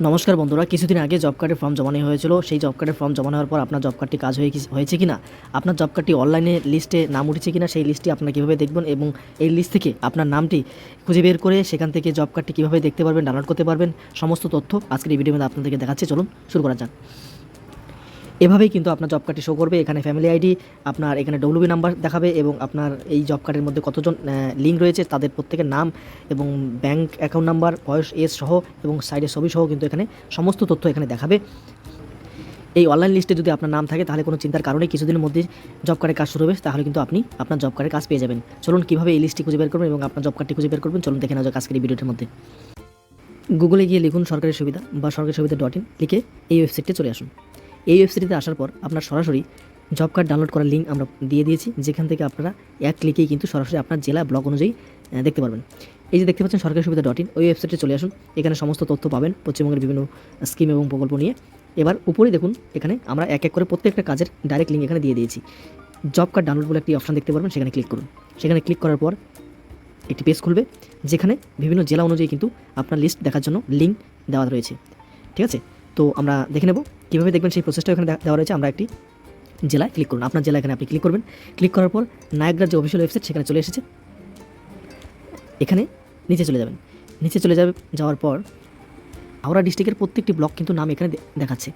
নমস্কার বন্ধুরা, কিছুদিন আগে জব কার্ডের ফর্ম জমা নেওয়া হয়েছিল। সেই জব কার্ডের ফর্ম জমা নেওয়ার পর আপনার জব কার্ডটি কাজ হয়েছে কিনা, আপনার জব কার্ডটি অনলাইনে লিস্টে নাম উঠেছে কিনা, সেই লিস্টটি আপনারা কীভাবে দেখবেন এবং এই লিস্ট থেকে আপনার নামটি খুঁজে বের করে সেখান থেকে জব কার্ডটি কীভাবে দেখতে পারবেন, ডাউনলোড করতে পারবেন, সমস্ত তথ্য আজকের এই ভিডিওর মধ্যে আপনাদেরকে দেখাচ্ছি। চলুন শুরু করা যাক। এভাবেই কিন্তু আপনার জব কার্ডটি শো করবে। এখানে ফ্যামিলি আইডি, আপনার এখানে ডব্লিউবি নাম্বার দেখাবে এবং আপনার এই জব কার্ডের মধ্যে কতজন লিঙ্ক রয়েছে তাদের প্রত্যেকের নাম এবং ব্যাঙ্ক অ্যাকাউন্ট নাম্বার, বয়স, এজ সহ এবং সাইডের ছবি সহ কিন্তু এখানে সমস্ত তথ্য এখানে দেখাবে। এই অনলাইন লিস্টে যদি আপনার নাম থাকে তাহলে কোনো চিন্তার কারণে কিছুদিনের মধ্যে জব কার্ডের কাজ শুরু হবে, তাহলে কিন্তু আপনি আপনার জব কার্ডের কাজ পেয়ে যাবেন। চলুন কীভাবে এই লিস্টটি খুঁজে বের করবেন এবং আপনার জব কার্ডটি খুঁজে বের করবেন, চলুন দেখে নেওয়া যাক আজকের এই ভিডিওটির মধ্যে। গুগলে গিয়ে লিখুন সরকারি সুবিধা বা সরকারি সুবিধা.in, লিখে এই ওয়েবসাইটে চলে আসুন। এই ওয়েবসাইটে আসার পর আপনার সরাসরি জব কার্ড ডাউনলোড করার লিঙ্ক আমরা দিয়ে দিয়েছি, যেখান থেকে আপনারা এক ক্লিকেই কিন্তু সরাসরি আপনার জেলা ব্লক অনুযায়ী দেখতে পারবেন। এই যে দেখতে পাচ্ছেন সরকারি সুবিধা.in, ওই ওয়েবসাইটে চলে আসুন। এখানে সমস্ত তথ্য পাবেন পশ্চিমবঙ্গের বিভিন্ন স্কিম এবং প্রকল্প নিয়ে। এবার উপরেই দেখুন, এখানে আমরা এক এক করে প্রত্যেকটা কাজের ডাইরেক্ট লিঙ্ক এখানে দিয়ে দিয়েছি। জব কার্ড ডাউনলোড বলে একটি অপশান দেখতে পারবেন, সেখানে ক্লিক করুন। সেখানে ক্লিক করার পর একটি পেজ খুলবে, যেখানে বিভিন্ন জেলা অনুযায়ী কিন্তু আপনার লিস্ট দেখার জন্য লিঙ্ক দেওয়া রয়েছে। ঠিক আছে, তো আমরা দেখে নেব কীভাবে দেখবেন সেই প্রসেসটা এখানে দেওয়া রয়েছে। আমরা একটি জেলায় ক্লিক করুন, আপনার জেলা এখানে আপনি ক্লিক করবেন। ক্লিক করার পর নায়াগ্রার যে অফিসিয়াল ওয়েবসাইট সেখানে চলে এসেছে। এখানে নিচে চলে যাবেন। নিচে চলে যাওয়ার পর হাওড়া ডিস্ট্রিক্টের প্রত্যেকটি ব্লক কিন্তু নাম এখানে দেখাচ্ছে।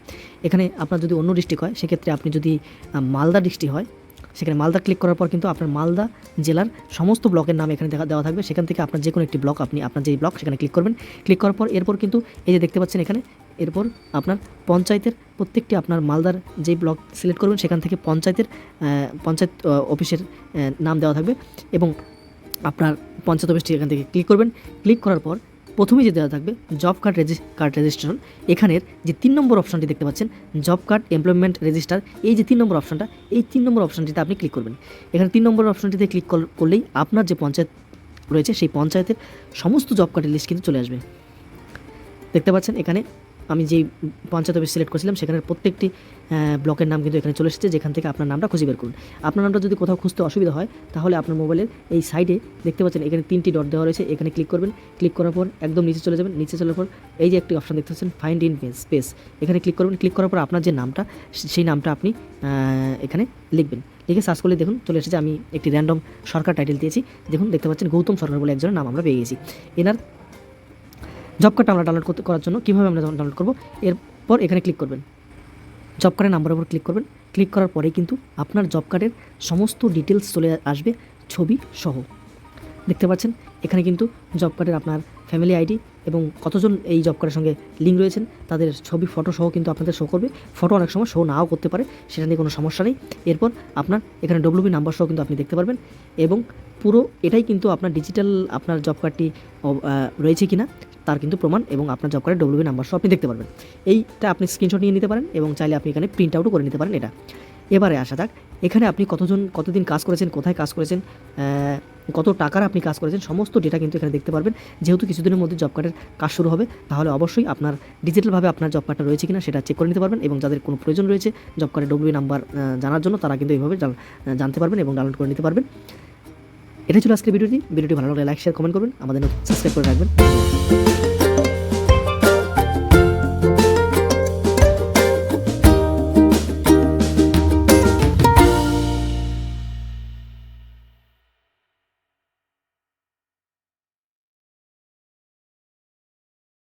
এখানে আপনার যদি অন্য ডিস্ট্রিক্ট হয়, সেক্ষেত্রে আপনি যদি মালদা ডিস্ট্রিক্ট হয়, সেখানে মালদা ক্লিক করার পর কিন্তু আপনার মালদা জেলার সমস্ত ব্লকের নাম এখানে দেওয়া থাকবে। সেখান থেকে আপনার যে কোনো একটি ব্লক, আপনি আপনার যেই ব্লক সেখানে ক্লিক করবেন। ক্লিক করার পর এরপর কিন্তু এই যে দেখতে পাচ্ছেন এখানে, এরপর আপনার পঞ্চায়েতের প্রত্যেকটি আপনার মালদার যেই ব্লক সিলেক্ট করবেন সেখান থেকে পঞ্চায়েত অফিসের নাম দেওয়া থাকবে এবং আপনার পঞ্চায়েত অফিসটি এখান থেকে ক্লিক করবেন। ক্লিক করার পর প্রথমেই যে দেওয়া থাকবে জব কার্ড রেজিস্ট্রেশন, এখানের যে 3 নম্বর অপশানটি দেখতে পাচ্ছেন জব কার্ড এমপ্লয়মেন্ট রেজিস্টার, এই যে 3 নম্বর অপশানটা, এই 3 নম্বর অপশানটিতে আপনি ক্লিক করবেন। এখানে 3 নম্বর অপশানটিতে ক্লিক করলেই আপনার যে পঞ্চায়েত রয়েছে সেই পঞ্চায়েতের সমস্ত জব কার্ডের লিস্ট কিন্তু চলে আসবে। দেখতে পাচ্ছেন এখানে আমি যেই পঞ্চায়েত অফিস সিলেক্ট করেছিলাম সেখানের প্রত্যেকটি ব্লকের নাম কিন্তু এখানে চলে এসেছে, যেখান থেকে আপনার নামটা খুঁজে বের করুন। আপনার নামটা যদি কোথাও খুঁজতে অসুবিধা হয়, তাহলে আপনার মোবাইলের এই সাইডে দেখতে পাচ্ছেন এখানে 3টি ডট দেওয়া রয়েছে, এখানে ক্লিক করবেন। ক্লিক করার পর একদম নিচে চলে যাবেন। নিচে চলার পর এই যে একটি অপশান দেখতে পাচ্ছেন ফাইন্ড ইন স্পেস, এখানে ক্লিক করবেন। ক্লিক করার পর আপনার যে নামটা, সেই নামটা আপনি এখানে লিখবেন। লিখে সার্চ করলে দেখুন চলে এসেছে। আমি একটি র্যান্ডম সরকার টাইটেল দিয়েছি। দেখুন দেখতে পাচ্ছেন গৌতম সরকার বলে একজনের নাম আমরা পেয়ে গেছি। এনার জব কার্ডটা আমরা ডাউনলোড করার জন্য কীভাবে আমরা ডাউনলোড করবো, এরপর এখানে ক্লিক করবেন। জব কার্ডের নাম্বারের উপর ক্লিক করবেন। ক্লিক করার পরে কিন্তু আপনার জব কার্ডের সমস্ত ডিটেলস চলে আসবে, ছবি সহ। দেখতে পাচ্ছেন এখানে কিন্তু জব কার্ডের আপনার ফ্যামিলি আইডি এবং কতজন এই জব কার্ডের সঙ্গে লিঙ্ক রয়েছেন তাদের ছবি, ফটো সহ কিন্তু আপনাদের শো করবে। ফটো অনেক সময় শো নাও করতে পারে, সেটা নিয়ে কোনো সমস্যা নেই। এরপর আপনার এখানে ডব্লিউবি নাম্বার সহ কিন্তু আপনি দেখতে পারবেন এবং পুরো এটাই কিন্তু আপনার ডিজিটাল আপনার জব কার্ডটি রয়েছে কিনা তার কিন্তু প্রমাণ, এবং আপনার জব কার্ডের ডব্লিউবি নাম্বার সহ আপনি দেখতে পারবেন। এইটা আপনি স্ক্রিনশট নিয়ে নিতে পারেন এবং চাইলে আপনি এখানে প্রিন্ট আউটও করে নিতে পারেন এটা। এবারে আসা যাক, এখানে আপনি কতদিন কাজ করেছেন, কোথায় কাজ করেছেন, কত টাকার আপনি কাজ করেছেন, সমস্ত ডেটা কিন্তু এখানে দেখতে পারবেন। যেহেতু কিছুদিনের মধ্যে জব কার্ডের কাজ শুরু হবে, তাহলে অবশ্যই আপনার ডিজিটালভাবে আপনার জব কার্ডটা রয়েছে কিনা সেটা চেক করে নিতে পারবেন, এবং যাদের কোনো প্রয়োজন রয়েছে জব কার্ডের ডব্লিউবি নাম্বার জানার জন্য, তারা কিন্তু এইভাবে জানতে পারবেন এবং ডাউনলোড করে নিতে পারবেন। এটাই ছিল আজকের ভিডিওটি ভালো লাগলে লাইক, শেয়ার, কমেন্ট করবেন, আমাদের সাবস্ক্রাইব করে রাখবেন।